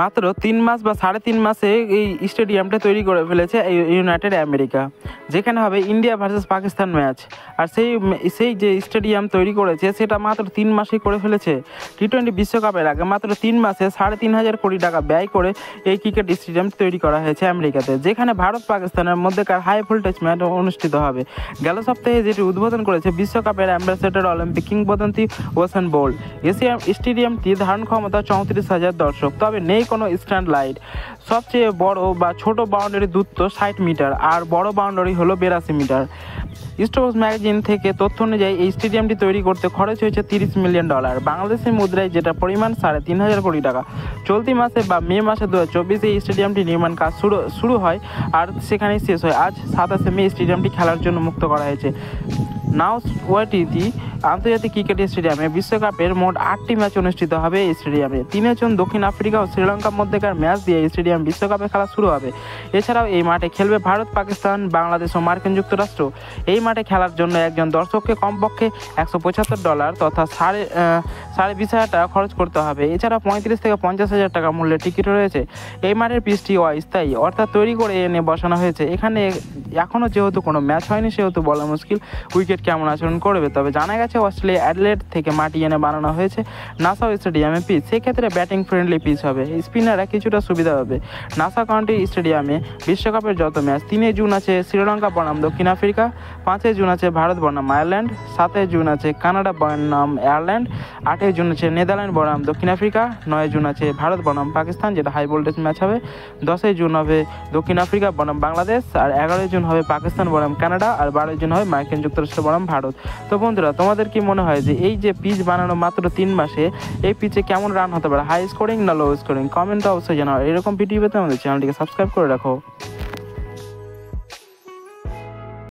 মাত্র 3 মাস বা 3.5 মাসে এই স্টেডিয়ামটা তৈরি করে ফেলেছে ইউনাইটেড আমেরিকা, যেখানে হবে ইন্ডিয়া ভার্সেস পাকিস্তান ম্যাচ। আর সেই যে স্টেডিয়াম তৈরি করেছে সেটা মাত্র 3 মাসেই করে ফেলেছে। টি-20 বিশ্বকাপের আগে মাত্র 3 মাসে 3,500 কোটি টাকা ব্যয় করে এই ক্রিকেট স্টেডিয়াম তৈরি করা হয়েছে আমেরিকাতে, যেখানে ভারত পাকিস্তানের মধ্যেকার হাই ভোল্টেজ ম্যাচ অনুষ্ঠিত হবে। গেল সপ্তাহে যেটি উদ্বোধন করেছে বিশ্বকাপের অ্যাম্বাসেডর অলিম্পিক কিংবদন্তি ওসেন বোল্ট। স্টেডিয়ামটি ধারণ ক্ষমতা 34,000 দর্শক, তবে নেই কোনো স্ট্যান্ড লাইট। সবচেয়ে বড় বা ছোট বাউন্ডারির দূরত্ব 60 মিটার আর বড় বাউন্ডারি হলো 82 মিটার। স্টোর্স ম্যাগাজিন থেকে তথ্য অনুযায়ী এই স্টেডিয়ামটি তৈরি করতে খরচ হয়েছে $30 মিলিয়ন, বাংলাদেশি মুদ্রায় যেটা পরিমাণ 3,500 কোটি টাকা। চলতি মাসে বা মে মাসে 2024 এই স্টেডিয়ামটি নির্মাণ কাজ শুরু হয় আর সেখানেই শেষ হয়। আজ 27 মে স্টেডিয়ামটি খেলার জন্য মুক্ত করা হয়েছে। নাওয়াইটি আন্তর্জাতিক ক্রিকেট স্টেডিয়ামে বিশ্বকাপের মোট 8টি ম্যাচ অনুষ্ঠিত হবে এই স্টেডিয়ামে। 3 জুন দক্ষিণ আফ্রিকা ও শ্রীলঙ্কার মধ্যেকার ম্যাচ দিয়ে এই স্টেডিয়াম বিশ্বকাপে খেলা শুরু হবে। এছাড়াও এই মাঠে খেলবে ভারত, পাকিস্তান, বাংলাদেশ ও মার্কিন যুক্তরাষ্ট্র। এই মাঠে খেলার জন্য একজন দর্শককে কমপক্ষে $175 তথা 20,500 টাকা খরচ করতে হবে। এছাড়া 35 থেকে 50,000 টাকা মূল্যের টিকিট রয়েছে। এই মাঠের পিচটি অস্থায়ী, অর্থাৎ তৈরি করে এনে বসানো হয়েছে। এখানে এখনও যেহেতু কোনো ম্যাচ হয়নি সেহেতু বলা মুশকিল উইকেট কেমন আচরণ করবে। তবে জানা গেছে অস্ট্রেলিয়া অ্যাডিলেড থেকে মাটি এনে বানানো হয়েছে নাসাউ স্টেডিয়ামে পিচ। সেক্ষেত্রে ব্যাটিং ফ্রেন্ডলি পিচ হবে, স্পিনাররা কিছুটা সুবিধা পাবে। নাসা কাউন্টি স্টেডিয়ামে বিশ্বকাপের যত ম্যাচ 3 জুন আছে শ্রীলঙ্কা বনাম দক্ষিণ আফ্রিকা, 5 জুন আছে ভারত বনাম আয়ারল্যান্ড, 7 জুন আছে কানাডা বনাম আয়ারল্যান্ড, 8 জুন আছে নেদারল্যান্ড বনাম দক্ষিণ আফ্রিকা, 9 জুন আছে ভারত বনাম পাকিস্তান যেটা হাই ভোল্টেজ ম্যাচ হবে, 10 জুন হবে দক্ষিণ আফ্রিকা বনাম বাংলাদেশ, আর 11 জুন হবে পাকিস্তান বনাম কানাডা, আর 12 জুন হবে মার্কিন যুক্তরাষ্ট্র বনাম ভারত। তো বন্ধুরা, তোমাদের কি মনে হয় যে এই যে পিচ বানানো মাত্র 3 মাসে এই পিচে কেমন রান হতে পারে, হাই স্কোরিং না লো স্কোরিং? কমেন্টে অবশ্যই জানাও। এরকম ভিডিও পেতে আমাদের চ্যানেলটিকে সাবস্ক্রাইব করে রাখো।